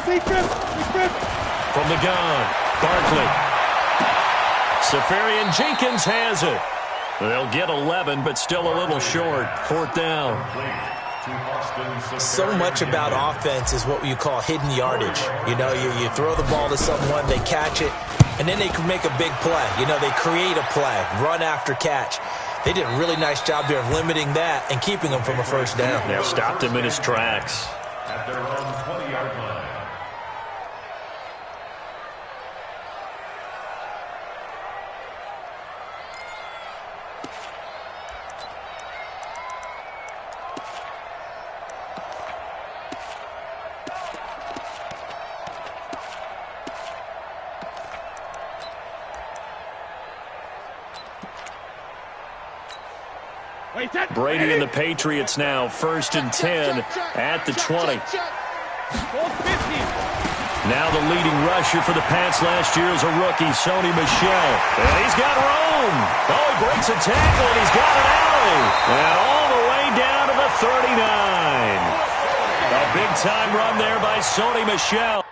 From the gun, Barkley. Safarian Jenkins has it. They'll get 11, but still a little short. Fourth down. So much about offense is what you call hidden yardage. You know, you throw the ball to someone, they catch it, and then they can make a big play. You know, they create a play, run after catch. They did a really nice job there of limiting that and keeping him from a first down. Yeah, stopped him in his tracks. At their own 20-yard line. Brady and the Patriots now first and 10 at the 20. Now the leading rusher for the Pats last year is a rookie, Sony Michel. And he's got room. Oh, he breaks a tackle, and he's got an alley. And all the way down to the 39. A big-time run there by Sony Michel.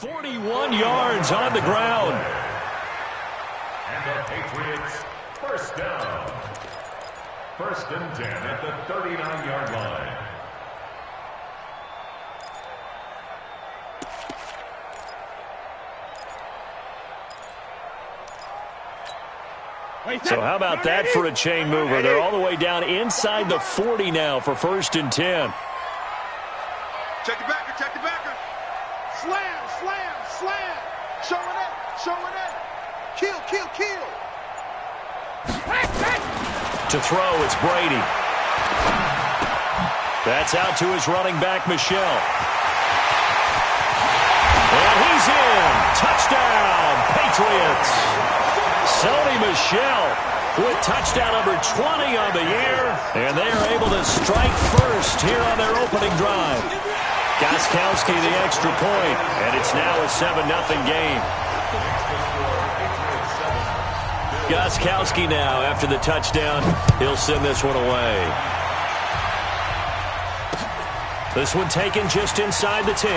.41 yards on the ground. And the Patriots first down. First and 10 at the 39-yard line. So how about that for a chain mover? They're all the way down inside the 40 now for first and 10. Check the backer, check the backer. Slam, slam, slam. Showing it, showing it. Kill, kill, kill. To throw, it's Brady. That's out to his running back, Michel. And he's in. Touchdown, Patriots. Sony Michel with touchdown number 20 on the year. And they are able to strike first here on their opening drive. Gostkowski the extra point, and it's now a 7-0 game. Gostkowski now, after the touchdown, he'll send this one away. This one taken just inside the 10.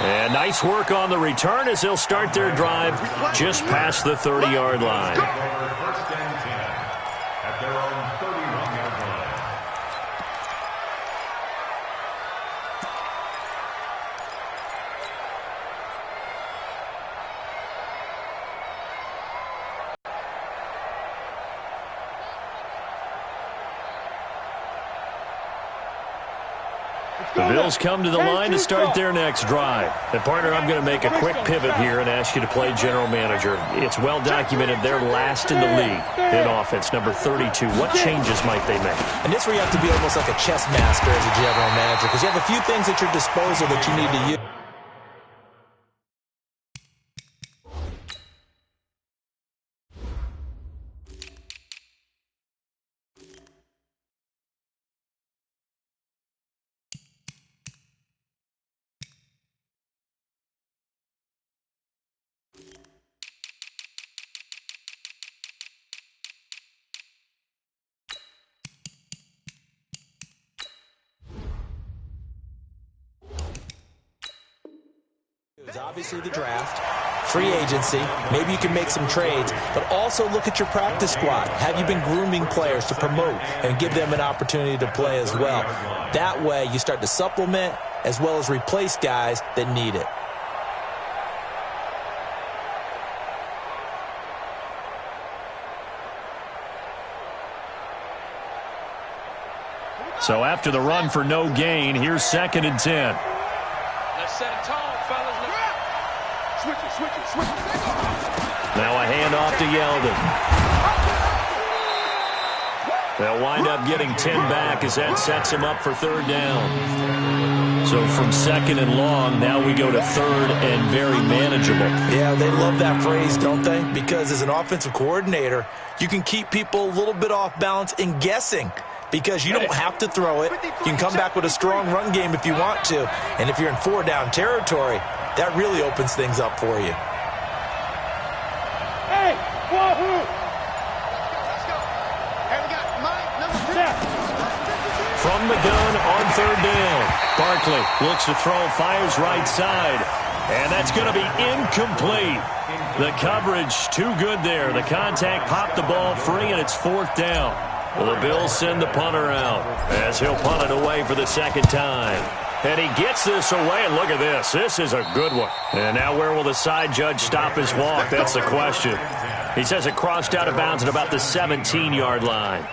And nice work on the return as they'll start their drive just past the 30-yard line. First and 10 at their own 31-yard line. The Bills come to the line to start their next drive. And, partner, I'm going to make a quick pivot here and ask you to play general manager. It's well documented they're last in the league in offense, number 32. What changes might they make? And this where you have to be almost like a chess master as a general manager, because you have a few things at your disposal that you need to use. Obviously the draft, free agency. Maybe you can make some trades, but also look at your practice squad. Have you been grooming players to promote and give them an opportunity to play as well? That way, you start to supplement as well as replace guys that need it. So after the run for no gain, here's 2nd and 10. Let's set a tone, fellas. Switch it. Now a handoff to Yeldon. They'll wind up getting 10 back as that sets him up for 3rd down. So from 2nd and long, now we go to 3rd and very manageable. Yeah, they love that phrase, don't they? Because as an offensive coordinator, you can keep people a little bit off balance and guessing. Because you don't have to throw it. You can come back with a strong run game if you want to. And if you're in 4-down territory, that really opens things up for you. Hey, wahoo! Let's go. Hey, we got Mike, number 10. From the gun on 3rd down. Barkley looks to throw, fires right side. And that's going to be incomplete. The coverage too good there. The contact popped the ball free, and it's 4th down. Well, the Bills send the punter out as he'll punt it away for the 2nd time. And he gets this away, and look at this. This is a good one. And now where will the side judge stop his walk? That's the question. He says it crossed out of bounds at about the 17-yard line.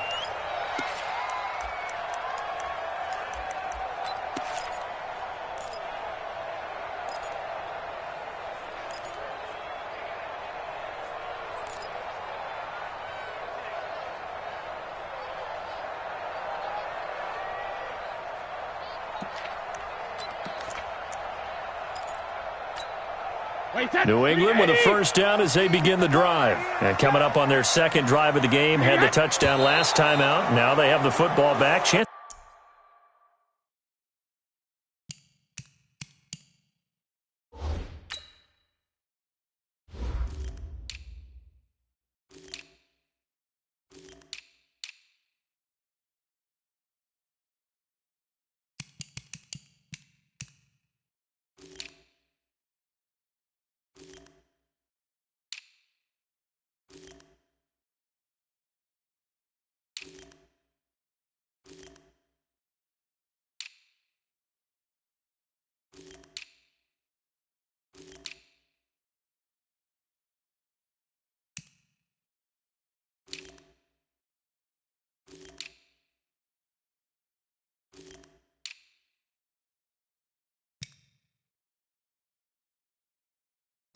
New England with a 1st down as they begin the drive. And coming up on their 2nd drive of the game, had the touchdown last time out. Now they have the football back.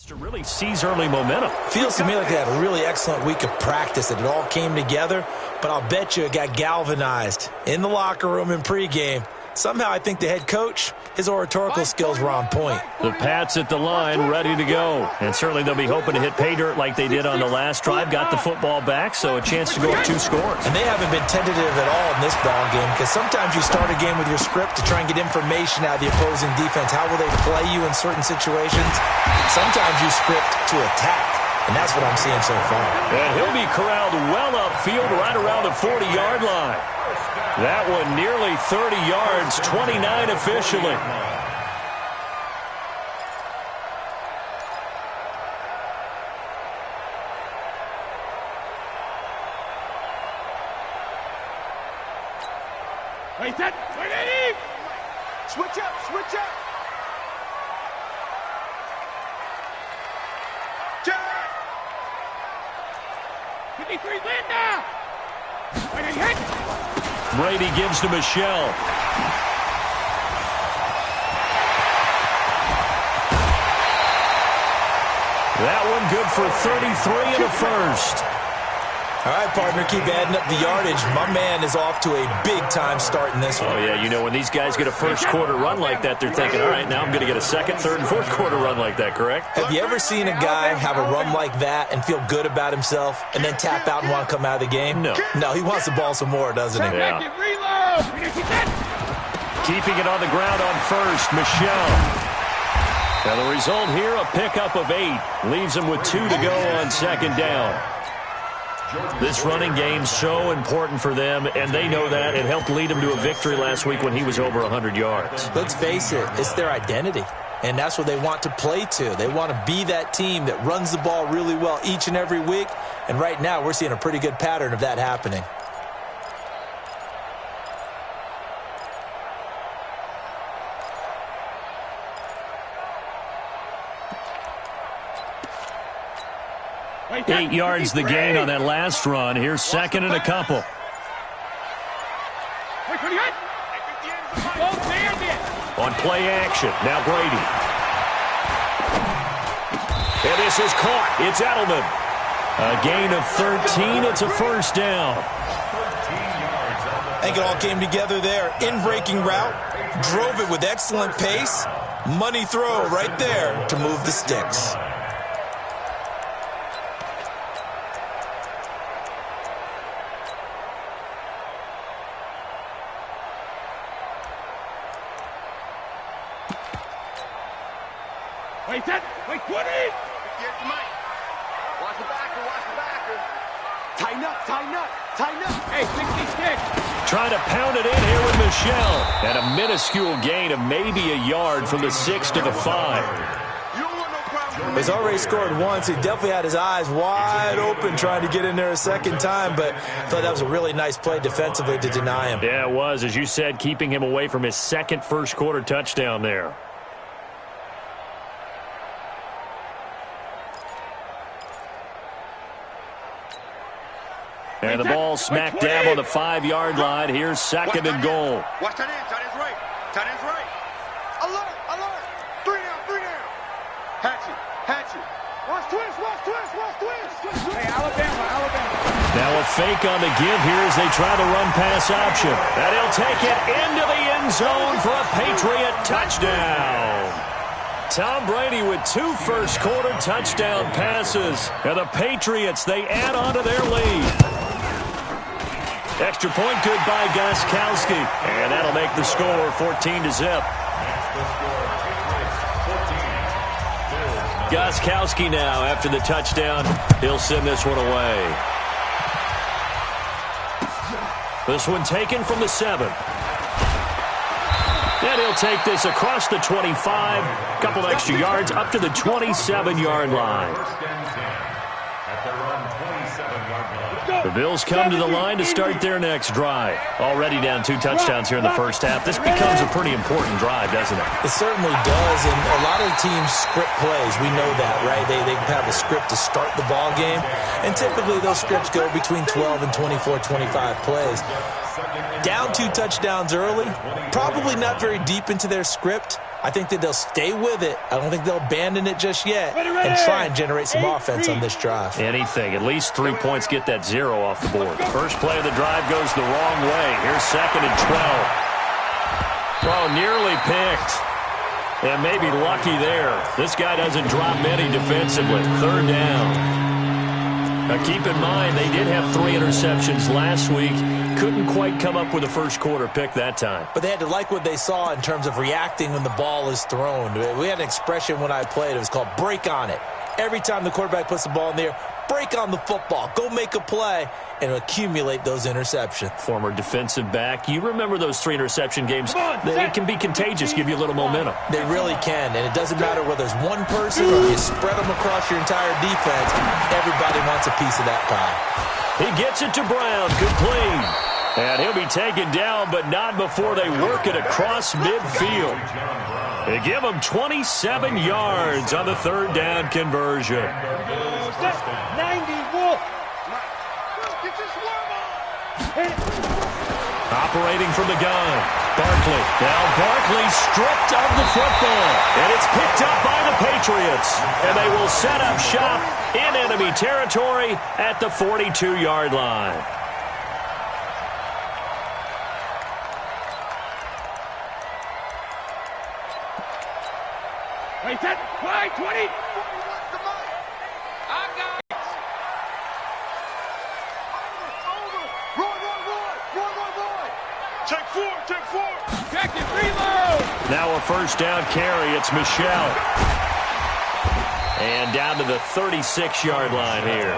To really seize early momentum. Feels to me like they had a really excellent week of practice, that it all came together, but I'll bet you it got galvanized in the locker room in pregame. Somehow I think the head coach, his oratorical skills were on point. The Pats at the line ready to go. And certainly they'll be hoping to hit pay dirt like they did on the last drive. Got the football back, so a chance to go up 2 scores. And they haven't been tentative at all in this ball game, because sometimes you start a game with your script to try and get information out of the opposing defense. How will they play you in certain situations? Sometimes you script to attack, and that's what I'm seeing so far. And he'll be corralled well upfield right around the 40-yard line. That one nearly 30 yards, 29 officially. Wait, that. Wait, switch up, switch up. Jack. 53 win now. Wait, hit. Brady gives to Michelle. That one good for 33 and a first. All right, partner, keep adding up the yardage. My man is off to a big-time start in this one. Oh, yeah, you know, when these guys get a first-quarter run like that, they're thinking, all right, now I'm going to get a second, third, and fourth-quarter run like that, correct? Have you ever seen a guy have a run like that and feel good about himself and then tap out and want to come out of the game? No. No, he wants the ball some more, doesn't he? Yeah. Keeping it on the ground on first, Michelle. Now the result here, a pickup of 8. Leaves him with 2 to go on second down. This running game so important for them, and they know that. It helped lead them to a victory last week when he was over 100 yards. Let's face it, it's their identity. and that's what they want to play to. They want to be that team that runs the ball really well each and every week, and right now we're seeing a pretty good pattern of that happening. Eight yards the gain on that last run. Here's second and a couple. On play action, now Brady. And this is caught. It's Edelman. A gain of 13. It's a first down. I think it all came together there. In-breaking route. Drove it with excellent pace. Money throw right there to move the sticks. Wait, 20! Get the mic. Watch the backer. Tighten up. Hey, 66. Trying to pound it in here with Michel. And a minuscule gain of maybe a yard from the 6 to the 5. You don't want no problem. He's already scored once. He definitely had his eyes wide open trying to get in there a second time, but I thought that was a really nice play defensively to deny him. Yeah, it was. As you said, keeping him away from his second first-quarter touchdown there. And the ball smack dab on the 5-yard line. Here's second and goal. Watch tight end's right. Alert. 3 down. Hatchet. Watch twist. Hey, Alabama. Now a fake on the give here as they try the run-pass option. And he'll take it into the end zone for a Patriot touchdown. Tom Brady with 2 first-quarter touchdown passes. And the Patriots, they add on to their lead. Extra point good by Gostkowski. And that'll make the score 14-0. Gostkowski now after the touchdown. He'll send this one away. This one taken from the 7. And he'll take this across the 25. Couple extra yards up to the 27-yard line. The Bills come to the line to start their next drive. Already down 2 touchdowns here in the first half. This becomes a pretty important drive, doesn't it? It certainly does, and a lot of teams script plays. We know that, right? They have a script to start the ball game, and typically those scripts go between 12 and 24, 25 plays. Down 2 touchdowns early, probably not very deep into their script. I think that they'll stay with it. I don't think they'll abandon it just yet and try and generate some offense on this drive. Anything. At least 3 points get that 0 off the board. First play of the drive goes the wrong way. Here's second and 12. Oh, nearly picked. And maybe lucky there. This guy doesn't drop many defensively. Third down. Now keep in mind, they did have 3 interceptions last week. Couldn't quite come up with a first-quarter pick that time. But they had to like what they saw in terms of reacting when the ball is thrown. We had an expression when I played. It was called break on it. Every time the quarterback puts the ball in the air, break on the football. Go make a play and accumulate those interceptions. Former defensive back. You remember those 3 interception games. It can be contagious, give you a little momentum. They really can, and it doesn't matter whether it's one person or you spread them across your entire defense. Everybody wants a piece of that pie. He gets it to Brown, complete. And he'll be taken down, but not before they work it across midfield. They give him 27 yards on the third down conversion. 90 Wolf. Get your swarm on. Operating from the gun. Barkley. Now Barkley stripped of the football. And it's picked up by the Patriots. And they will set up shop in enemy territory at the 42-yard line. Wait, that wide 20. I got it. Roy. Take 4. Check it, reload. Now a first down carry. It's Michel. And down to the 36-yard line here.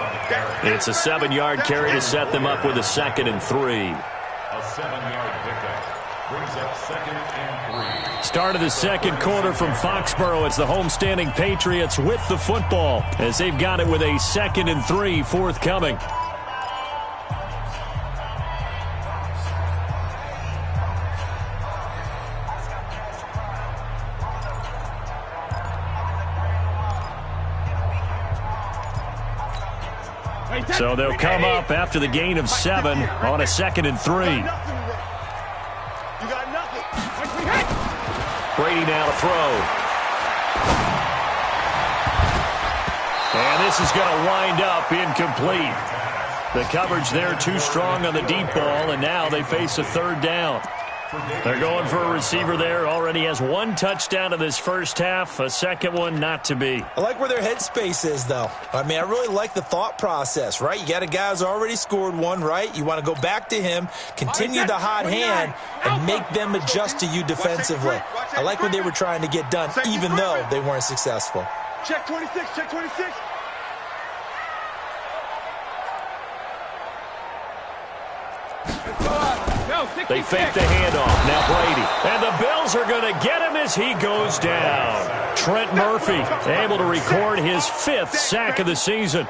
It's a 7-yard carry to set them up with a 2nd and 3. A 7-yard pickup. Brings up 2nd and 3. Start of the second quarter from Foxborough. It's the homestanding Patriots with the football as they've got it with a 2nd and 3 forthcoming. So they'll come up after the gain of 7 on a 2nd and 3. You got nothing. Brady now to throw. And this is going to wind up incomplete. The coverage there too strong on the deep ball, and now they face a 3rd down. They're going for a receiver there. Already has 1 touchdown in this first half. A second one not to be. I like where their headspace is, though. I mean, I really like the thought process, right? You got a guy who's already scored 1, right? You want to go back to him, continue the hot hand, and make them adjust to you defensively. I like what they were trying to get done, even though they weren't successful. Check 26, check 26. They fake the handoff. Now Brady. And the Bills are going to get him as he goes down. Trent Murphy able to record his 5th sack of the season.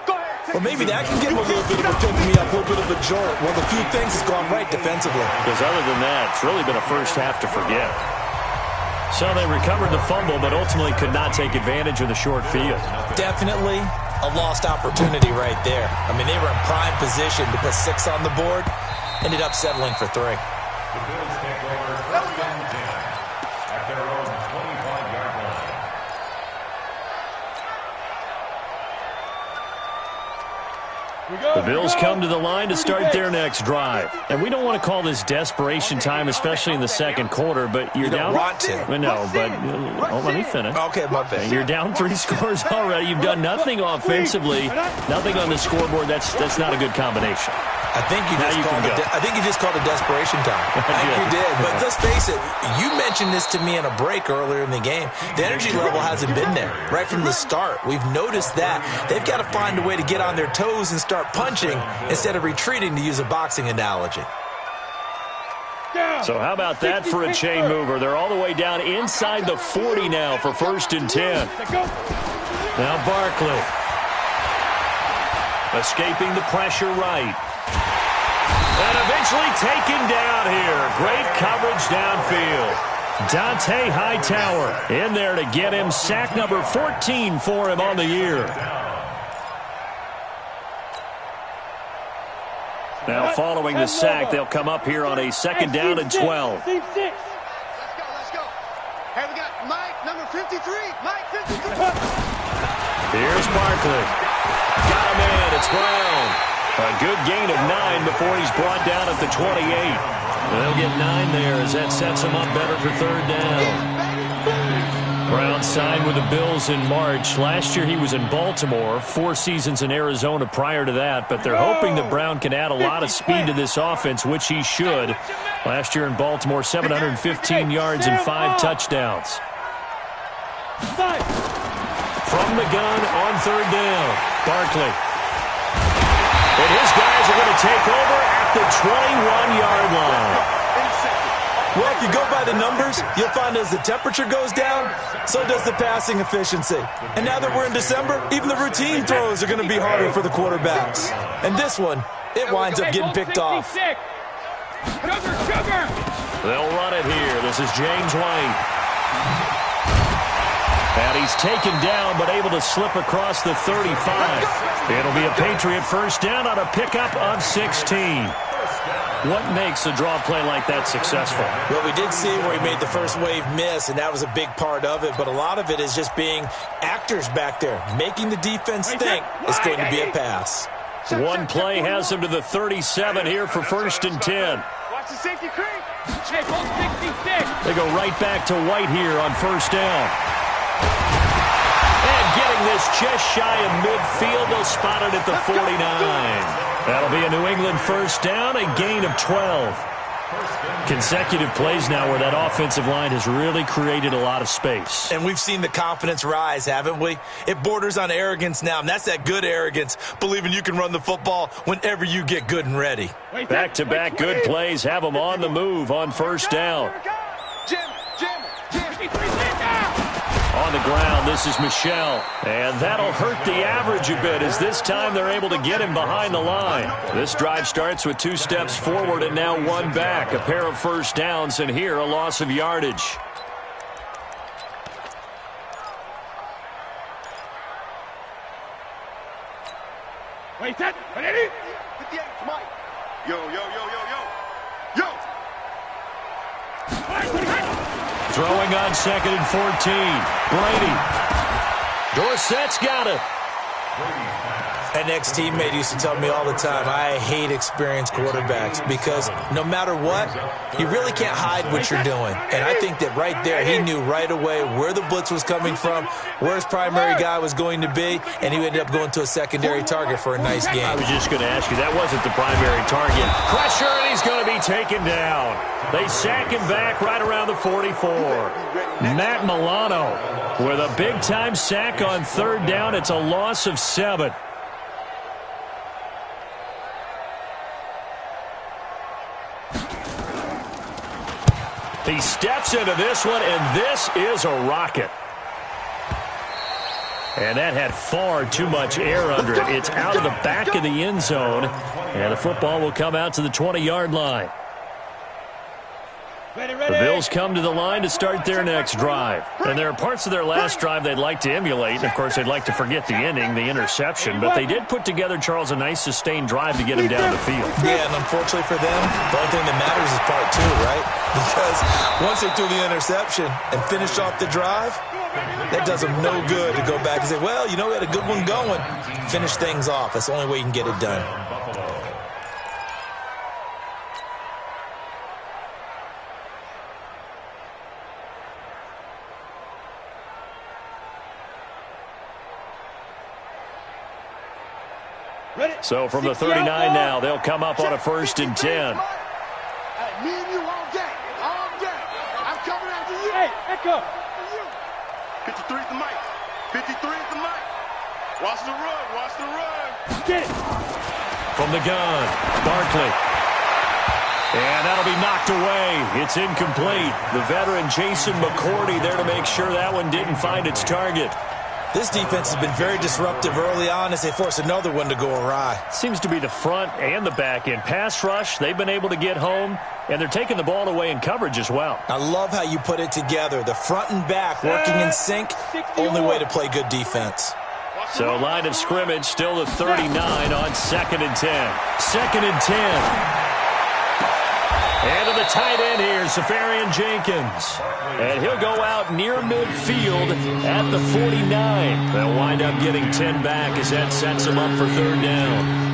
Well, maybe that can give him a little bit of a pick-me-up, a little bit of a jolt. Well, the few things has gone right defensively. Because other than that, it's really been a first half to forget. So they recovered the fumble, but ultimately could not take advantage of the short field. Definitely a lost opportunity right there. I mean, they were in prime position to put 6 on the board. Ended up settling for 3. The Bills take over 1st and 10 at their own 25-yard line. The Bills come to the line to start their next drive. And we don't want to call this desperation time, especially in the second quarter, but you're down. You don't want to. No, but let me finish. Okay, my bad. You're down 3 scores already. You've done nothing offensively, nothing on the scoreboard. That's not a good combination. I think you just called it desperation time. I think you did. But let's face it, you mentioned this to me in a break earlier in the game. The energy level hasn't been there right from the start. We've noticed that. They've got to find a way to get on their toes and start punching instead of retreating, to use a boxing analogy. So how about that for a chain mover? They're all the way down inside the 40 now for 1st and 10. Now Barkley. Escaping the pressure right. And eventually taken down here. Great coverage downfield. Dante Hightower in there to get him. Sack number 14 for him on the year. Now following the sack, they'll come up here on a 2nd down and 12. Let's go. Hey, we got Mike, number 53. Mike, 53. Here's Barkley. Got him in. It's Brown. A good gain of 9 before he's brought down at the 28. They'll get 9 there as that sets him up better for 3rd down. Brown signed with the Bills in March. Last year he was in Baltimore, 4 seasons in Arizona prior to that, but they're hoping that Brown can add a lot of speed to this offense, which he should. Last year in Baltimore, 715 yards and 5 touchdowns. From the gun on 3rd down, Barkley. And his guys are going to take over at the 21-yard line. Well, if you go by the numbers, you'll find as the temperature goes down, so does the passing efficiency. And now that we're in December, even the routine throws are going to be harder for the quarterbacks. And this one, it winds up getting picked off. They'll run it here. This is James White. And he's taken down, but able to slip across the 35. It'll be a Patriot 1st down on a pickup of 16. What makes a draw play like that successful? Well, we did see where he made the first wave miss, and that was a big part of it. But a lot of it is just being actors back there, making the defense think it's going to be a pass. One play has him to the 37 here for 1st and 10. Watch the safety creep. They go right back to White here on 1st down. And getting this just shy of midfield, they'll spot it at the 49. That'll be a New England 1st down, a gain of 12. Consecutive plays now where that offensive line has really created a lot of space. And we've seen the confidence rise, haven't we? It borders on arrogance now, and that's that good arrogance, believing you can run the football whenever you get good and ready. Back-to-back good plays have them on the move on first down. On the ground, this is Michel. And that'll hurt the average a bit as this time they're able to get him behind the line. This drive starts with 2 steps forward and now 1 back. A pair of first downs, and here a loss of yardage. Wait, that. 58, Mike. Yo. Throwing on 2nd and 14. Brady. Dorsett's got it. An ex-teammate used to tell me all the time, I hate experienced quarterbacks because no matter what, you really can't hide what you're doing. And I think that right there, he knew right away where the blitz was coming from, where his primary guy was going to be, and he ended up going to a secondary target for a nice game. I was just going to ask you, that wasn't the primary target. Pressure, and he's going to be taken down. They sack him back right around the 44. Matt Milano with a big-time sack on 3rd down. It's a loss of 7. He steps into this one, and this is a rocket. And that had far too much air under it. It's out of the back of the end zone, and the football will come out to the 20-yard line. The Bills come to the line to start their next drive. And there are parts of their last drive they'd like to emulate. And, of course, they'd like to forget the ending, the interception. But they did put together, Charles, a nice sustained drive to get him down the field. Yeah, and unfortunately for them, the only thing that matters is part 2, right? Because once they threw the interception and finished off the drive, that does them no good to go back and say, well, you know, we had a good one going. Finish things off. That's the only way you can get it done. So from the 39 now, they'll come up on a 1st and 10. Me and you all day. I'm coming after you. Hey, echo. 53 is the mic. 53 is the mic. Watch the run. Get it. From the gun, Barkley. And that'll be knocked away. It's incomplete. The veteran Jason McCourty there to make sure that one didn't find its target. This defense has been very disruptive early on as they force another one to go awry. Seems to be the front and the back end. Pass rush, they've been able to get home, and they're taking the ball away in coverage as well. I love how you put it together. The front and back working in sync, only way to play good defense. So line of scrimmage still the 39 on 2nd and 10. 2nd and 10. And to the tight end here, Safarian Jenkins. And he'll go out near midfield at the 49. They'll wind up getting 10 back as that sets them up for 3rd down.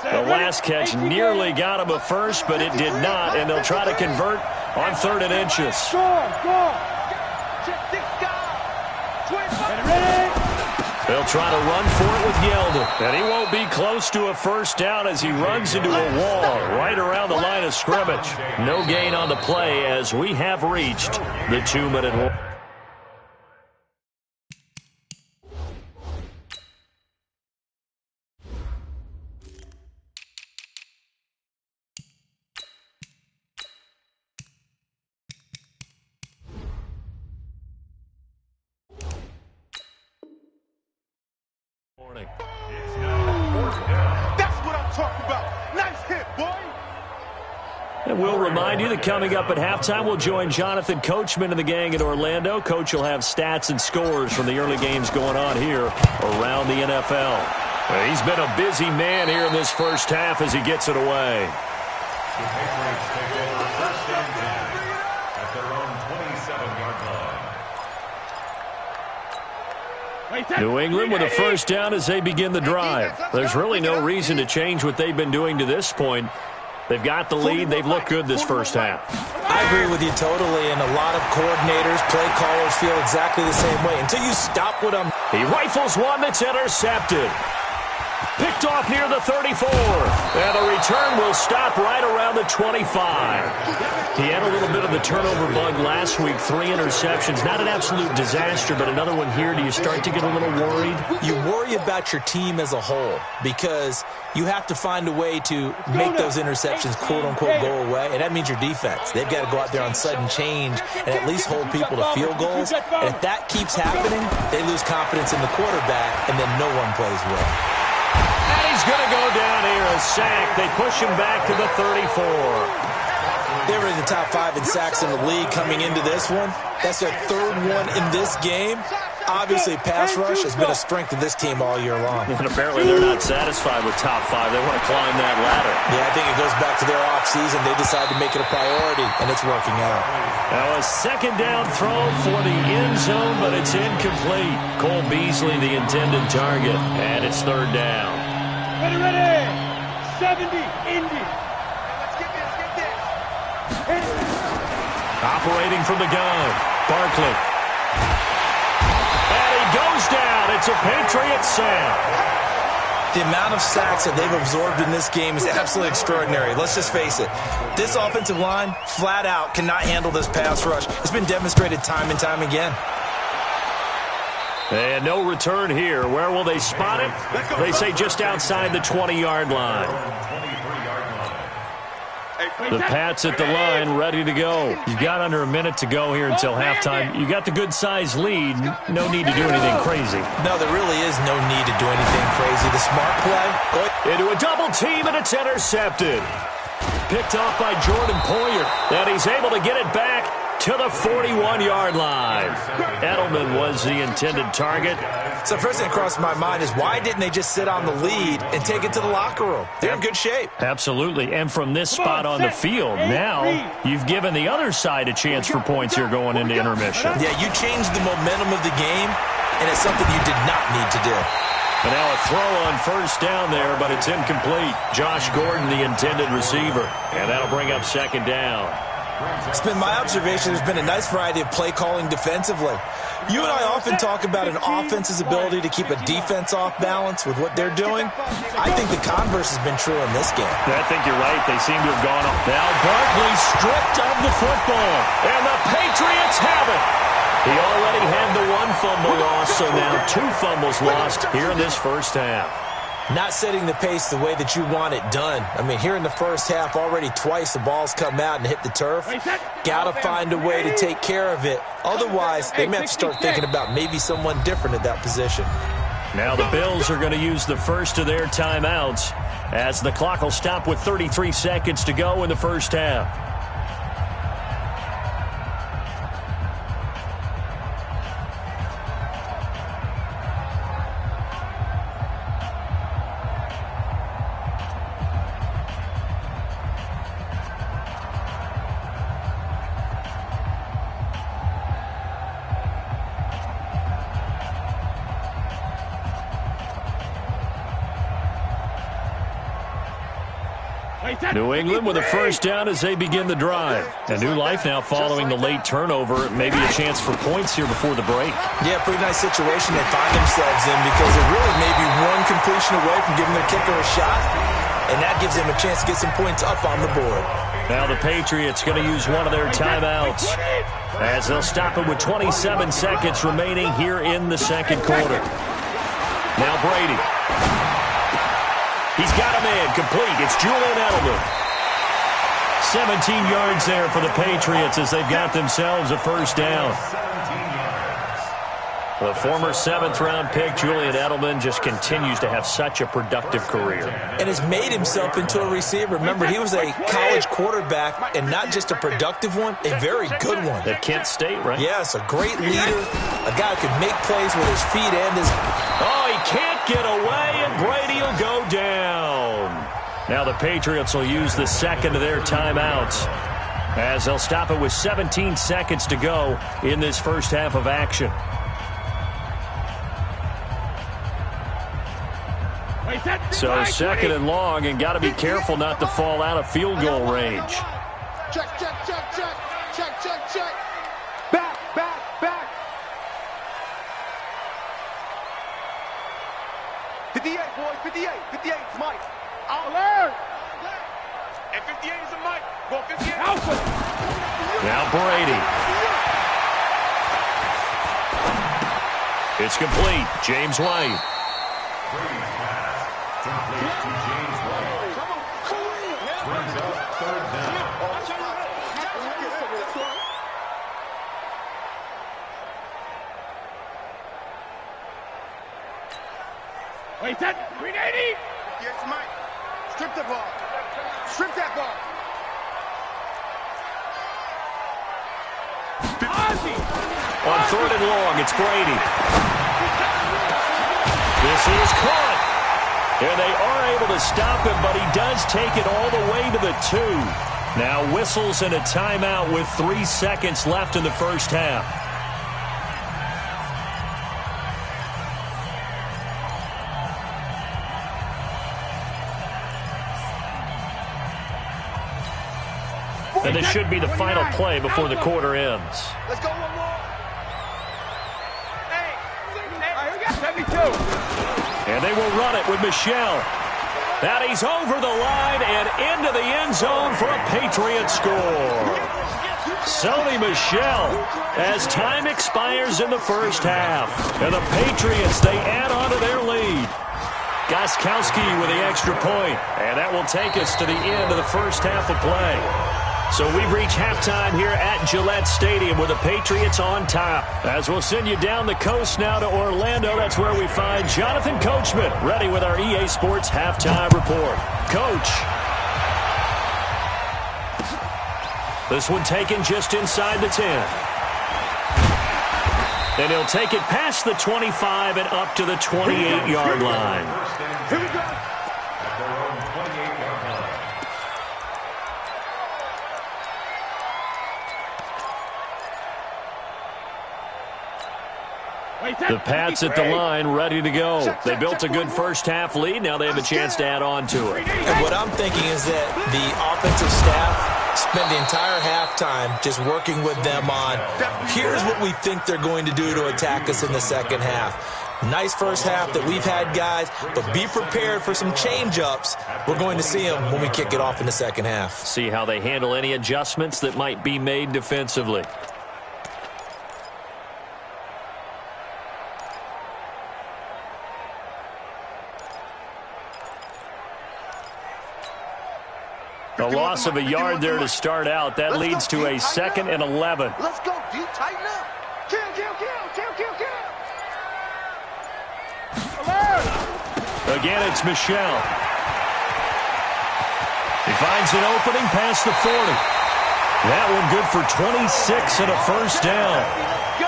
The last catch nearly got him a first, but it did not, and they'll try to convert on 3rd and inches. They'll try to run for it with Yeldon, and he won't be close to a first down as he runs into a wall right around the line of scrimmage. No gain on the play as we have reached the 2-minute warning. That's what I'm talking about. Nice hit, boy. And we'll remind you that coming up at halftime, we'll join Jonathan Coachman and the gang in Orlando. Coach will have stats and scores from the early games going on here around the NFL. Well, he's been a busy man here in this first half as he gets it away. The Patriots take over 1st and 10 at their own 27-yard line. New England with a first down as they begin the drive. There's really no reason to change what they've been doing to this point. They've got the lead. They've looked good this first half. I agree with you totally, and a lot of coordinators, play callers feel exactly the same way until you stop with them. He rifles one that's intercepted. Picked off near the 34. And the return will stop right around the 25. He had a little bit of the turnover bug last week. 3 interceptions. Not an absolute disaster, but another one here. Do you start to get a little worried? You worry about your team as a whole because you have to find a way to make those interceptions, quote-unquote, go away, and that means your defense. They've got to go out there on sudden change and at least hold people to field goals. And if that keeps happening, they lose confidence in the quarterback, and then no one plays well. And he's going to go down here, a sack. They push him back to the 34. They were in the top 5 in sacks in the league coming into this one. That's their 3rd one in this game. Obviously, pass rush has been a strength of this team all year long. And apparently they're not satisfied with top 5. They want to climb that ladder. Yeah, I think it goes back to their offseason. They decide to make it a priority, and it's working out. Now a second down throw for the end zone, but it's incomplete. Cole Beasley, the intended target, and it's 3rd down. Ready. 70, Indy. Operating from the gun, Barkley. And he goes down. It's a Patriot sack. The amount of sacks that they've absorbed in this game is absolutely extraordinary. Let's just face it. This offensive line, flat out, cannot handle this pass rush. It's been demonstrated time and time again. And no return here. Where will they spot it? They say just outside the 20-yard line. The Pats at the line, ready to go. You've got under a minute to go here until halftime. You got the good-sized lead. No need to do anything crazy. No, there really is no need to do anything crazy. The smart play. Into a double team, and it's intercepted. Picked off by Jordan Poyer. And he's able to get it back to the 41-yard line. Edelman was the intended target. So first thing that crossed my mind is why didn't they just sit on the lead and take it to the locker room? They're in good shape. Absolutely. And from this spot on the field, now you've given the other side a chance for points here going into intermission. Yeah, you changed the momentum of the game, and it's something you did not need to do. And now a throw on first down there, but it's incomplete. Josh Gordon, the intended receiver. And that'll bring up 2nd down. It's been my observation there's been a nice variety of play calling defensively. You and I often talk about an offense's ability to keep a defense off balance with what they're doing. I think the converse has been true in this game. I think you're right. They seem to have gone up. Now Barkley stripped of the football, and the Patriots have it. He already had the 1 fumble loss, so now 2 fumbles lost here in this first half. Not setting the pace the way that you want it done. I mean, here in the first half, already twice the ball's come out and hit the turf. Got to find a way to take care of it. Otherwise, they may have to start thinking about maybe someone different at that position. Now the Bills are going to use the first of their timeouts as the clock will stop with 33 seconds to go in the first half. New England with a first down as they begin the drive. A new life now following the late turnover. Maybe a chance for points here before the break. Yeah, pretty nice situation they find themselves in because they're really maybe one completion away from giving their kicker a shot, and that gives them a chance to get some points up on the board. Now the Patriots going to use one of their timeouts as they'll stop it with 27 seconds remaining here in the second quarter. Now Brady. He's got a man complete. It's Julian Edelman. 17 yards there for the Patriots as they've got themselves a first down. The former 7th-round pick, Julian Edelman, just continues to have such a productive career. And has made himself into a receiver. Remember, he was a college quarterback, and not just a productive one, a very good one. At Kent State, right? Yes, a great leader, a guy who can make plays with his feet and his... Oh, he can't get away, and Brady will go down. Now the Patriots will use the second of their timeouts as they'll stop it with 17 seconds to go in this first half of action. So second and long, and got to be careful not to fall out of field goal range. Check, check, check, check. Check, check, check. Back, back, back. 58, boys, 58. 58 is Mike. Alert! And 58 is a Mike. Go 58. Now Brady. It's complete. James White. Brady's pass complete to James White. Brings up third down. Wait, that 380. Yes, Mike. Strip the ball. Strip that ball. On third and long, it's Brady. This is caught. And they are able to stop him, but he does take it all the way to the 2. Now whistles and a timeout with 3 seconds left in the first half. And this should be the final play before the quarter ends. Let's go one more. Hey, we got 72. And they will run it with Michel. And he's over the line and into the end zone for a Patriot score. Sony Michel as time expires in the first half. And the Patriots, they add on to their lead. Gostkowski with the extra point. And that will take us to the end of the first half of play. So we've reached halftime here at Gillette Stadium with the Patriots on top. As we'll send you down the coast now to Orlando, that's where we find Jonathan Coachman ready with our EA Sports Halftime Report. Coach. This one taken just inside the 10. And he'll take it past the 25 and up to the 28-yard line. Here we go. At their own 28-yard line. The Pats at the line, ready to go. They built a good first-half lead. Now they have a chance to add on to it. And what I'm thinking is that the offensive staff spent the entire halftime just working with them on, here's what we think they're going to do to attack us in the second half. Nice first half that we've had, guys, but be prepared for some change-ups. We're going to see them when we kick it off in the second half. See how they handle any adjustments that might be made defensively. A loss of a yard there to start out. That leads to a 2nd and 11. Let's go, dude. Tighten up. Kill, kill, kill, kill, kill, kill. Alert! Again, it's Michel. He finds an opening past the 40. That one good for 26 and a first down.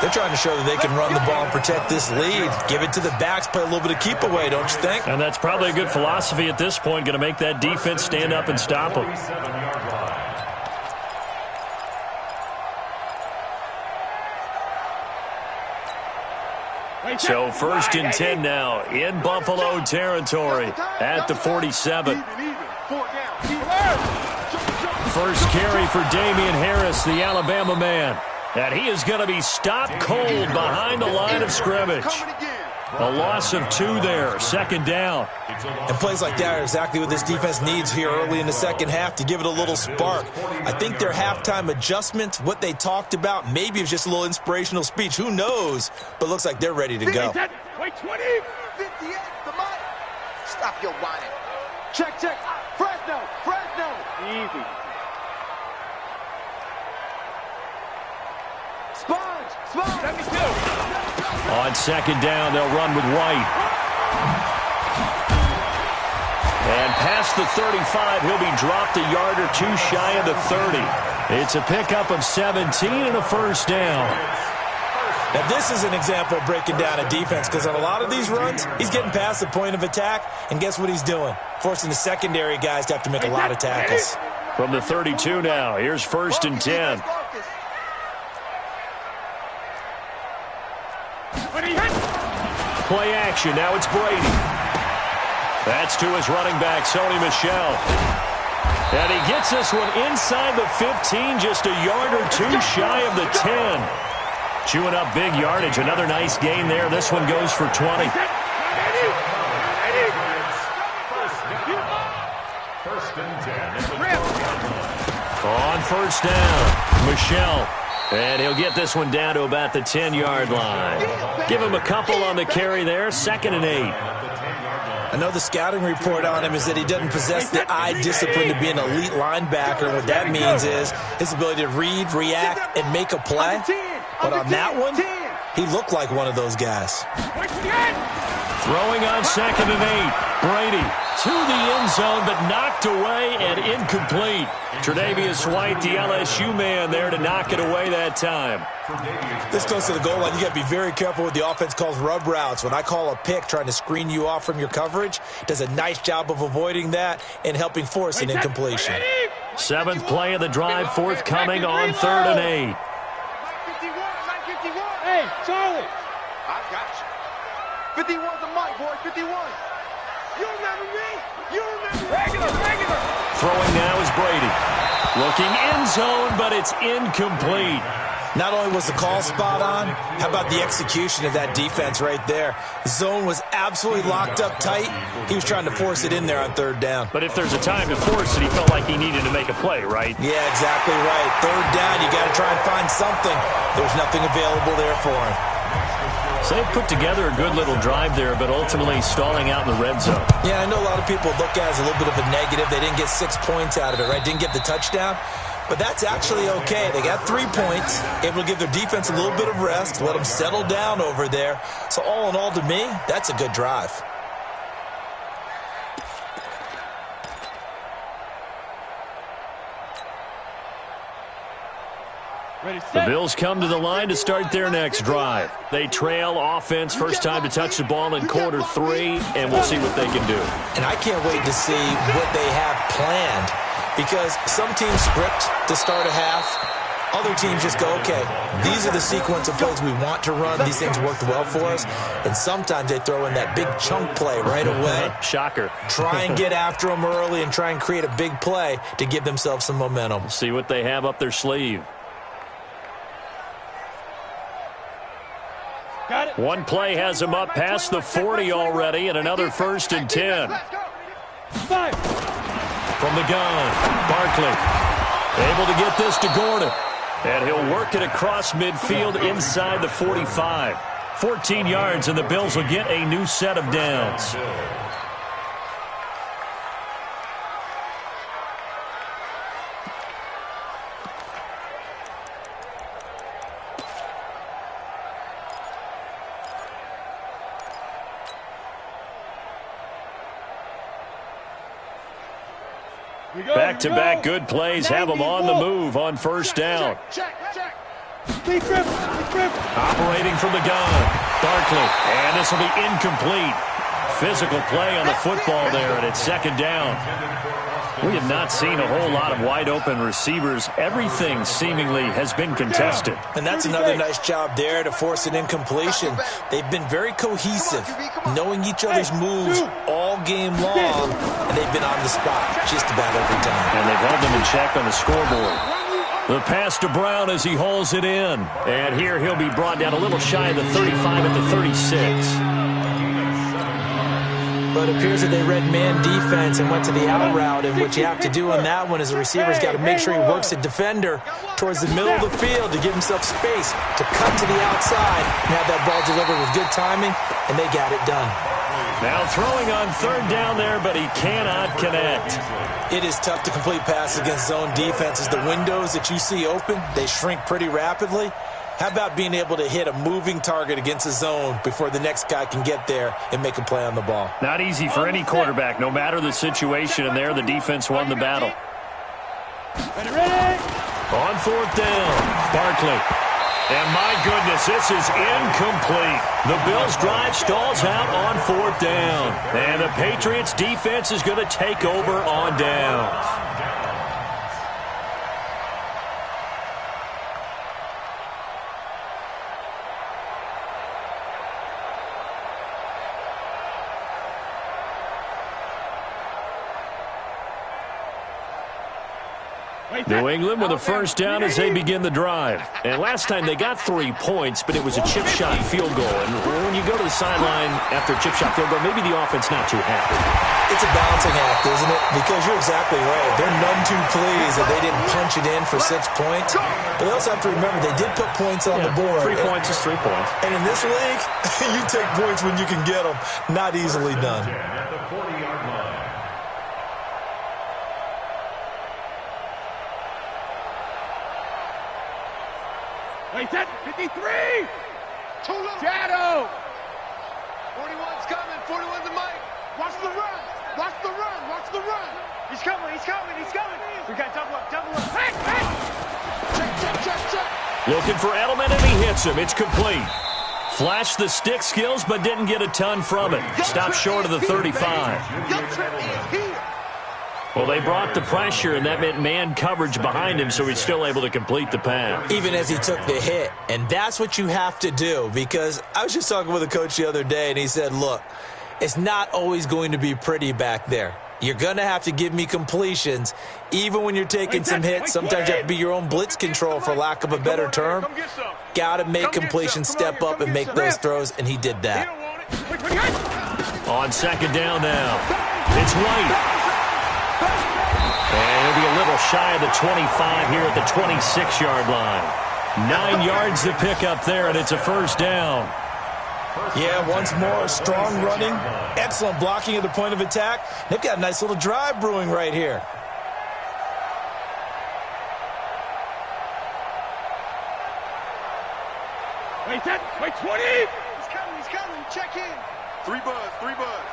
They're trying to show that they can run the ball and protect this lead. Give it to the backs, play a little bit of keep away, don't you think? And that's probably a good philosophy at this point, going to make that defense stand up and stop them. So 1st and 10 now in Buffalo territory at the 47. First carry for Damian Harris, the Alabama man. And he is going to be stopped cold behind the line of scrimmage. A loss of 2 there, 2nd down. And plays like that are exactly what this defense needs here early in the second half to give it a little spark. I think their halftime adjustments, what they talked about, maybe it was just a little inspirational speech. Who knows? But looks like they're ready to go. Wait, 20. 58, the money. Stop your whining. Check, check. Fresno, Fresno. Easy. Sponge, Sponge. 72. On 2nd down, they'll run with White. And past the 35, he'll be dropped a yard or 2 shy of the 30. It's a pickup of 17 and a first down. Now, this is an example of breaking down a defense because on a lot of these runs, he's getting past the point of attack, and guess what he's doing? Forcing the secondary guys to have to make a lot of tackles. From the 32 now, here's 1st and 10. When he hits. Play action, now it's Brady. That's to his running back, Sony Michel. And he gets this one inside the 15, just a yard or two shy of the 10. Chewing up big yardage. Another nice gain there. This one goes for 20. First and 10. On first down, Michel. And he'll get this one down to about the 10-yard line. Give him a couple on the carry there. 2nd and 8. I know the scouting report on him is that he doesn't possess the eye discipline to be an elite linebacker. And what that means is his ability to read, react, and make a play. But on that one, he looked like one of those guys. Throwing on 2nd and 8. Brady to the end zone, but knocked away and incomplete. Tre'Davious White, the LSU man, there to knock it away that time. This close to the goal line, you got to be very careful with the offense calls rub routes. When I call a pick trying to screen you off from your coverage, does a nice job of avoiding that and helping force an incompletion. 7th play of the drive, forthcoming on 3rd and 8. Hey, Charlie. I got you. 51's the mic, boy. 51. You remember me? You remember me? Regular. Throwing now is Brady. Looking end zone, but it's incomplete. Not only was the call spot on, how about the execution of that defense right there? The zone was absolutely locked up tight. He was trying to force it in there on 3rd down. But if there's a time to force it, he felt like he needed to make a play, right? Yeah, exactly right. 3rd down, you got to try and find something. There's nothing available there for him. So they put together a good little drive there, but ultimately stalling out in the red zone. Yeah, I know a lot of people look at it as a little bit of a negative. They didn't get 6 points out of it, right? Didn't get the touchdown. But that's actually okay. They got 3 points, able to give their defense a little bit of rest, let them settle down over there. So all in all, to me, that's a good drive. The Bills come to the line to start their next drive. They trail offense, first time to touch the ball in quarter 3, and we'll see what they can do. And I can't wait to see what they have planned, because some teams script to start a half. Other teams just go, okay, these are the sequence of plays we want to run. These things worked well for us. And sometimes they throw in that big chunk play right away. Shocker. Try and get after them early and try and create a big play to give themselves some momentum. See what they have up their sleeve. Got it. One play has him up past the 40 already, and another 1st and 10. Five. From the gun, Barkley able to get this to Gordon. And he'll work it across midfield inside the 45. 14 yards, and the Bills will get a new set of downs. Back-to-back good plays have them on the move on first down. Check. Big grip. Operating from the gun, Barkley. And this will be incomplete. Physical play on the football there, and it's 2nd down. We have not seen a whole lot of wide-open receivers. Everything seemingly has been contested. And that's another nice job there to force an incompletion. They've been very cohesive, knowing each other's moves all game long, and they've been on the spot just about every time. And they've held them in check on the scoreboard. The pass to Brown as he hauls it in. And here he'll be brought down a little shy of the 35 at the 36. But it appears that they read man defense and went to the out route. And what you have to do on that one is the receiver's got to make sure he works the defender towards the middle of the field to give himself space to cut to the outside and have that ball delivered with good timing, and they got it done. Now throwing on 3rd down there, but he cannot connect. It is tough to complete passes against zone defenses. The windows that you see open, they shrink pretty rapidly. How about being able to hit a moving target against a zone before the next guy can get there and make a play on the ball? Not easy for any quarterback, no matter the situation, and there the defense won the battle. Ready. On 4th down, Barkley. And my goodness, this is incomplete. The Bills' drive stalls out on 4th down. And the Patriots' defense is going to take over on downs. New England with a first down as they begin the drive. And last time they got 3 points, but it was a chip shot field goal. And when you go to the sideline after a chip shot field goal, maybe the offense not too happy. It's a balancing act, isn't it? Because you're exactly right. They're none too pleased that they didn't punch it in for 6 points. But they also have to remember they did put points on the board. 3 points is 3 points. And in this league, you take points when you can get them. Not easily done. At the 40-yard line. Wait, that 53! Too low. Shadow! 41's coming. 41's the mic. Watch the run. Watch the run. Watch the run. He's coming. He's coming. He's coming. We got double up. Double up. Hey, hey! Check, check, check, check. Looking for Edelman, and he hits him. It's complete. Flashed the stick skills, but didn't get a ton from it. Stopped short of the 35. Your trip is here. Well, they brought the pressure, and that meant man coverage behind him, so he's still able to complete the pass. Even as he took the hit. And that's what you have to do, because I was just talking with a coach the other day, and he said, look, it's not always going to be pretty back there. You're going to have to give me completions, even when you're taking some hits. Sometimes you have to be your own blitz control, for lack of a better term. Got to make completions, step up, and make those throws, and he did that. On second down now, it's White. And it'll be a little shy of the 25 here at the 26-yard line. 9 yards to pick up there, and it's a first down. Yeah, once more, strong running, excellent blocking at the point of attack. They've got a nice little drive brewing right here. Wait, that, wait, 20! He's coming. He's coming. Check in. 3 buzz. 3 buzz.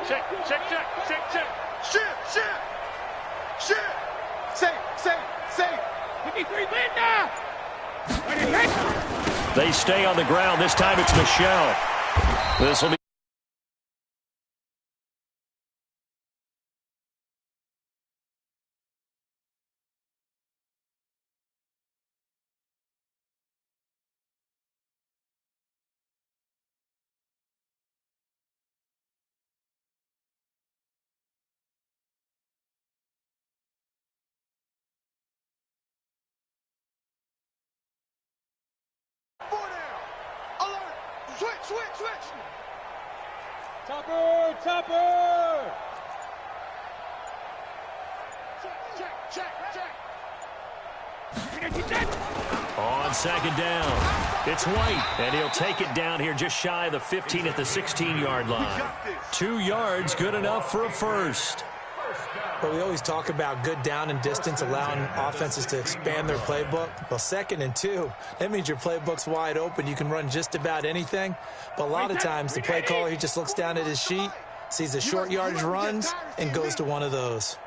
Check, check, check, check, check. Shift, shift. Shift. Safe. 53, Linda! Wait, hit! They stay on the ground. This time it's Michelle. This will be Switch. Topper! Check! on second down. It's White, and he'll take it down here just shy of the 15 at the 16-yard line. 2 yards, good enough for a first. But we always talk about good down and distance, allowing offenses to expand their playbook. Well, 2nd and 2, that means your playbook's wide open. You can run just about anything. But a lot of times, the play caller, he just looks down at his sheet, sees the short yardage runs, and goes to one of those.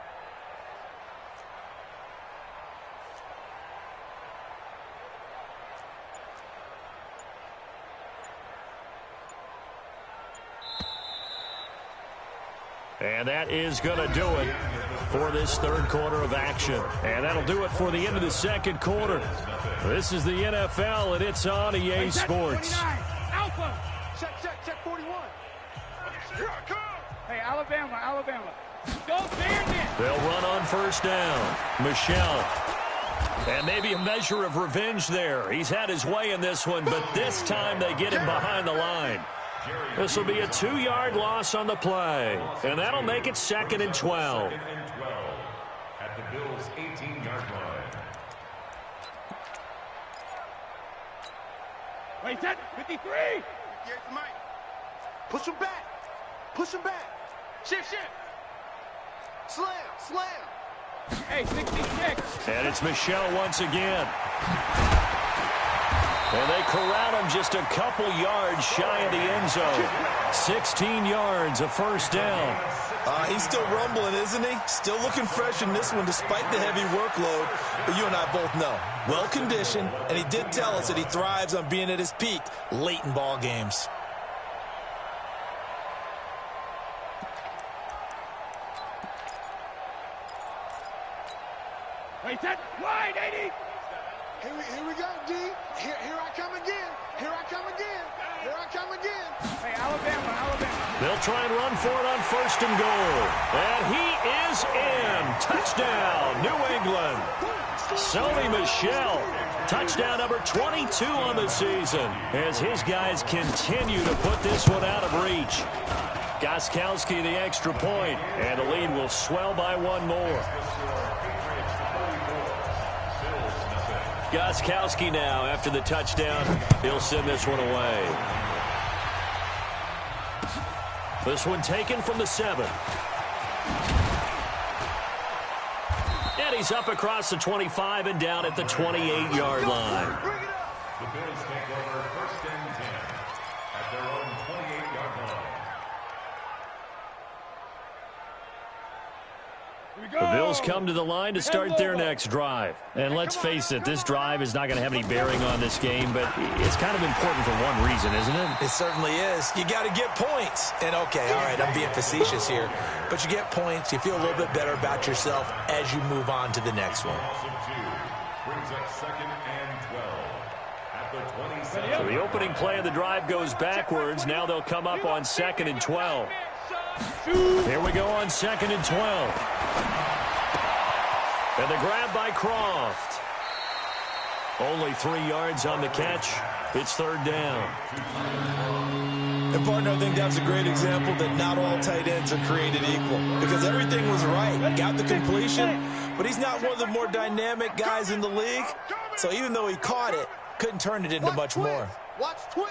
And that is going to do it for this third quarter of action. And that'll do it for the end of the second quarter. This is the NFL, and it's on EA Sports. Alpha! Check 41. Here I come. Hey, Alabama. Go Bandit! They'll run on first down. Michelle. And maybe a measure of revenge there. He's had his way in this one, but this time they get him behind the line. This will be a 2-yard loss on the play, and that'll make it 2nd and 12. At the Bills' 18-yard line. Wait, that 53! Here's the mic. Push him back. Shift. Slam. Hey, 66! And it's Michelle once again. And they corral him just a couple yards shy of the end zone. 16 yards, a first down. He's still rumbling, isn't he? Still looking fresh in this one despite the heavy workload. But you and I both know, well-conditioned, and he did tell us that he thrives on being at his peak late in ball games. Wait, that wide, 80! Here we go, D. Here I come again. Hey, Alabama. They'll try and run for it on 1st and goal. And he is in. Touchdown, New England. Sony Michel, touchdown number 22 on the season, as his guys continue to put this one out of reach. Gostkowski the extra point, and the lead will swell by one more. Gostkowski now, after the touchdown, he'll send this one away. This one taken from the 7. And he's up across the 25 and down at the 28-yard line. The Bills take over 1st and 10 at their own 28-yard line. The Bills come to the line to start their next drive. And let's face it, this drive is not going to have any bearing on this game, but it's kind of important for one reason, isn't it? It certainly is. You got to get points. And, okay, all right, I'm being facetious here. But you get points, you feel a little bit better about yourself as you move on to the next one. Brings up 2nd and 12 at the 27. So the opening play of the drive goes backwards. Now they'll come up on 2nd and 12. Here we go on 2nd and 12. And the grab by Croft. Only 3 yards on the catch. It's 3rd down. And, partner, I think that's a great example that not all tight ends are created equal, because everything was right. Got the completion, but he's not one of the more dynamic guys in the league. So even though he caught it, couldn't turn it into much more. Watch twins.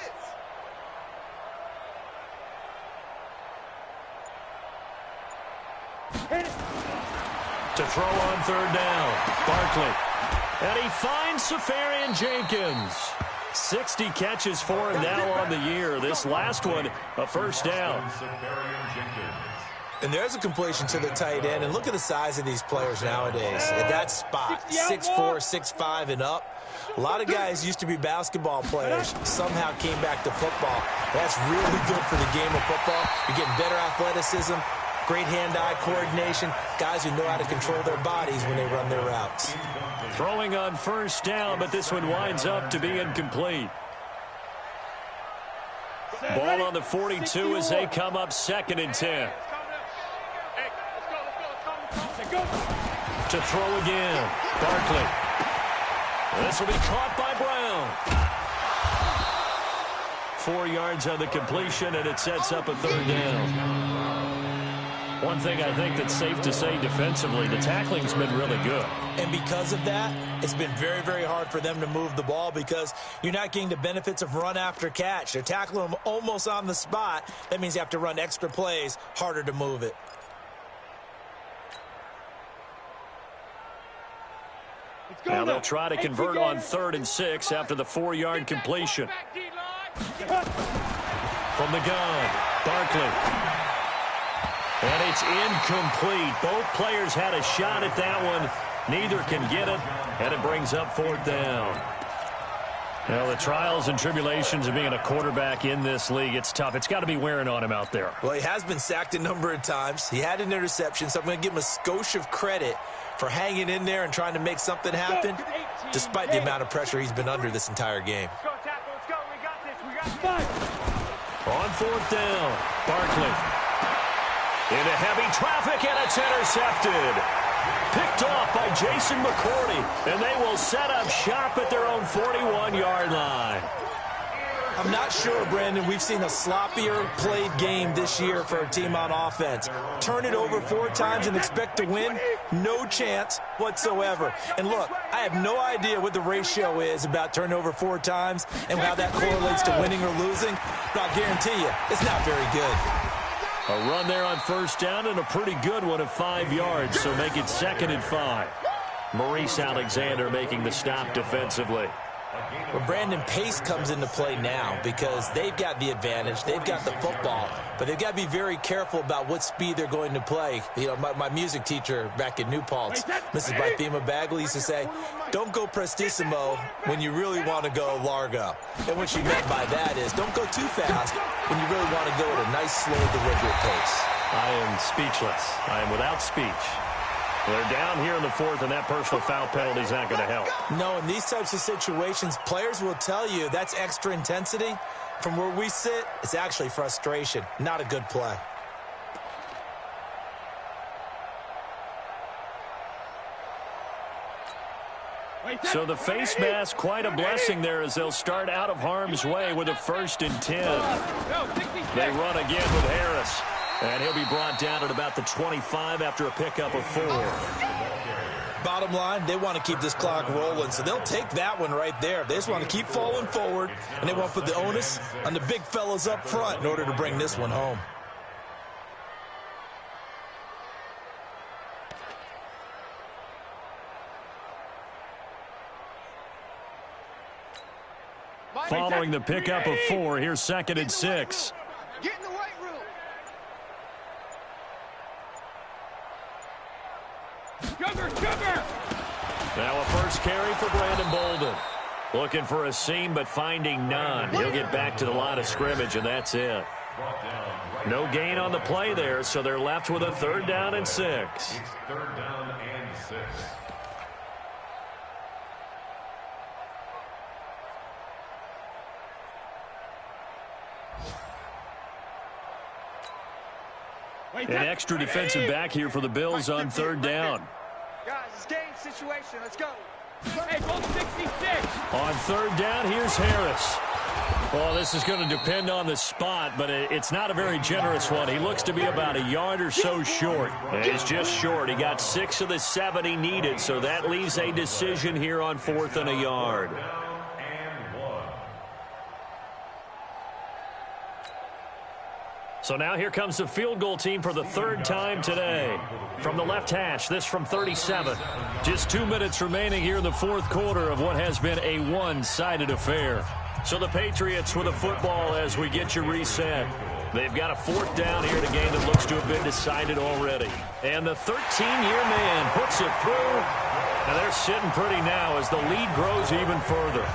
To throw on 3rd down, Barkley. And he finds Safarian Jenkins. 60 catches for him now on the year. This last one, a 1st down. And there's a completion to the tight end. And look at the size of these players nowadays. At that spot, 6'4", 6'5", and up. A lot of guys used to be basketball players, somehow came back to football. That's really good for the game of football. You're getting better athleticism, great hand-eye coordination, guys who know how to control their bodies when they run their routes. Throwing on 1st down, but this one winds up to be incomplete. Ball on the 42 as they come up 2nd and 10. To throw again, Barkley. This will be caught by Brown. 4 yards on the completion, and it sets up a 3rd down. One thing I think that's safe to say defensively, the tackling's been really good. And because of that, it's been very, very hard for them to move the ball because you're not getting the benefits of run after catch. They're tackling them almost on the spot. That means you have to run extra plays, harder to move it. Now they'll try to convert on 3rd and 6 after the 4-yard completion. From the gun, Barkley. And it's incomplete. Both players had a shot at that one. Neither can get it, and it brings up 4th down. Well, the trials and tribulations of being a quarterback in this league, it's tough. It's got to be wearing on him out there. Well, he has been sacked a number of times. He had an interception, so I'm going to give him a skosh of credit for hanging in there and trying to make something happen, despite the amount of pressure he's been under this entire game. On 4th down, Barkley. Into heavy traffic, and it's intercepted. Picked off by Jason McCourty, and they will set up shop at their own 41-yard line. I'm not sure, Brandon, we've seen a sloppier played game this year for a team on offense. Turn it over 4 times and expect to win? No chance whatsoever. And look, I have no idea what the ratio is about turning over 4 times and how that correlates to winning or losing, but I'll guarantee you, it's not very good. A run there on 1st down and a pretty good one of 5 yards, so make it 2nd and 5. Maurice Alexander making the stop defensively. Well, Brandon, pace comes into play now because they've got the advantage. They've got the football, but they've got to be very careful about what speed they're going to play. You know, my music teacher back in New Paltz, Mrs. Bythema Bagley, used to say, don't go prestissimo when you really want to go largo. And what she meant by that is don't go too fast when you really want to go at a nice, slow, deliberate pace. I am speechless. I am without speech. They're down here in the 4th, and that personal foul penalty is not going to help. No, in these types of situations, players will tell you that's extra intensity. From where we sit, it's actually frustration, not a good play. So the face mask, quite a blessing there as they'll start out of harm's way with a 1st and 10. They run again with Harris. And he'll be brought down at about the 25 after a pickup of 4. Bottom line, they want to keep this clock rolling, so they'll take that one right there. They just want to keep falling forward, and they want to put the onus on the big fellas up front in order to bring this one home. Following the pickup of 4, here's 2nd and 6. Get in the weight room. Sugar. Now a first carry for Brandon Bolden. Looking for a seam, but finding none. He'll get back to the line of scrimmage, and that's it. No gain on the play there, so they're left with a 3rd down and 6. It's 3rd down and 6. An extra defensive back here for the Bills on 3rd down. Guys, it's game situation. Let's go. Hey, go 66. On 3rd down, here's Harris. Well, this is going to depend on the spot, but it's not a very generous one. He looks to be about a yard or so short. And he's just short. He got 6 of the 7 he needed, so that leaves a decision here on 4th and a yard. So now here comes the field goal team for the 3rd time today. From the left hash, this from 37. Just 2 minutes remaining here in the 4th quarter of what has been a one-sided affair. So the Patriots with a football as we get you reset. They've got a 4th down here in a game that looks to have been decided already. And the 13-year man puts it through. And they're sitting pretty now as the lead grows even further.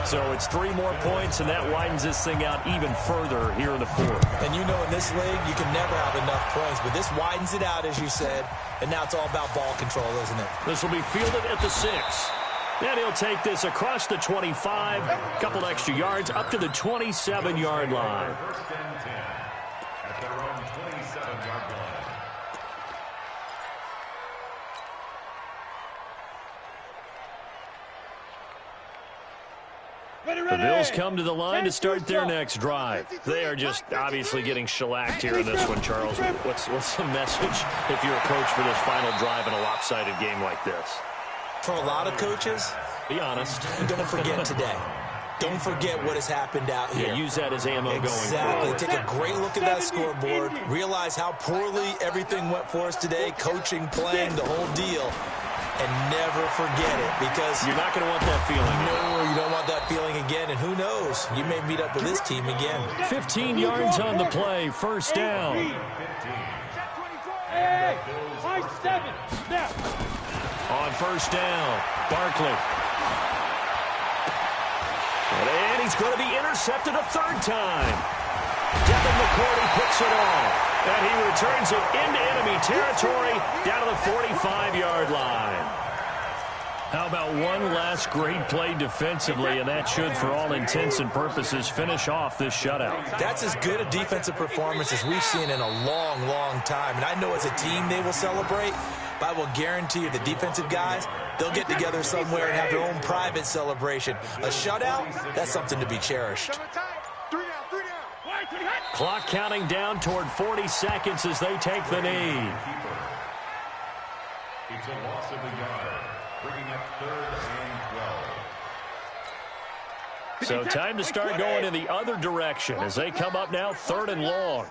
So it's 3 more points, and that widens this thing out even further here in the 4th. And you know in this league, you can never have enough points, but this widens it out, as you said, and now it's all about ball control, isn't it? This will be fielded at the 6. And he'll take this across the 25, a couple extra yards, up to the 27-yard line. 1st and 10 at their own 27-yard line. The Bills come to the line to start their next drive. They are just obviously getting shellacked here in this one, Charles. What's the message if you're a coach for this final drive in a lopsided game like this? For a lot of coaches, be honest. Don't forget today. Don't forget what has happened out here. Yeah, use that as ammo going Exactly. forward. Take a great look at that scoreboard. Realize how poorly everything went for us today. Coaching, playing, the whole deal. And never forget it, because you're not going to want that feeling. No, you don't want that feeling again. And who knows? You may meet up with this team again. 15 yards on the play. 1st down. Hey, 5-7. Now. On 1st down, Barkley. And he's going to be intercepted a 3rd time. Devin McCourty picks it off. And he returns it into enemy territory down to the 45-yard line. How about one last great play defensively, and that should, for all intents and purposes, finish off this shutout. That's as good a defensive performance as we've seen in a long, long time. And I know as a team they will celebrate, but I will guarantee you the defensive guys, they'll get together somewhere and have their own private celebration. A shutout, that's something to be cherished. Clock counting down toward 40 seconds as they take the knee. It's a loss of a yard, bringing up 3rd and 12. So time to start going in the other direction as they come up now 3rd and long.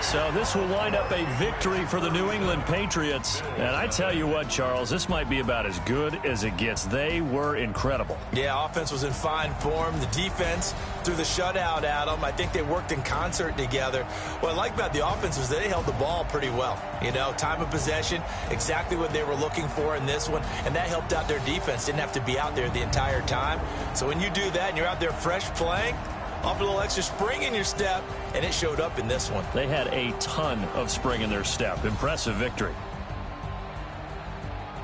So this will wind up a victory for the New England Patriots. And I tell you what, Charles, this might be about as good as it gets. They were incredible. Yeah, offense was in fine form. The defense threw the shutout at them. I think they worked in concert together. What I like about the offense was they held the ball pretty well. You know, time of possession, exactly what they were looking for in this one. And that helped out their defense. Didn't have to be out there the entire time. So when you do that and you're out there fresh playing, off a little extra spring in your step, and it showed up in this one. They had a ton of spring in their step. Impressive victory.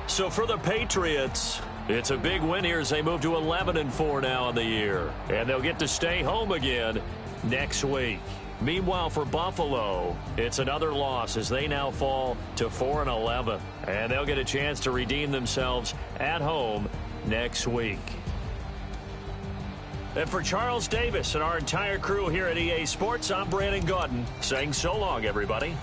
So for the Patriots, it's a big win here as they move to 11-4 now in the year. And they'll get to stay home again next week. Meanwhile, for Buffalo, it's another loss as they now fall to 4-11. And they'll get a chance to redeem themselves at home next week. And for Charles Davis and our entire crew here at EA Sports, I'm Brandon Gaudin saying so long, everybody.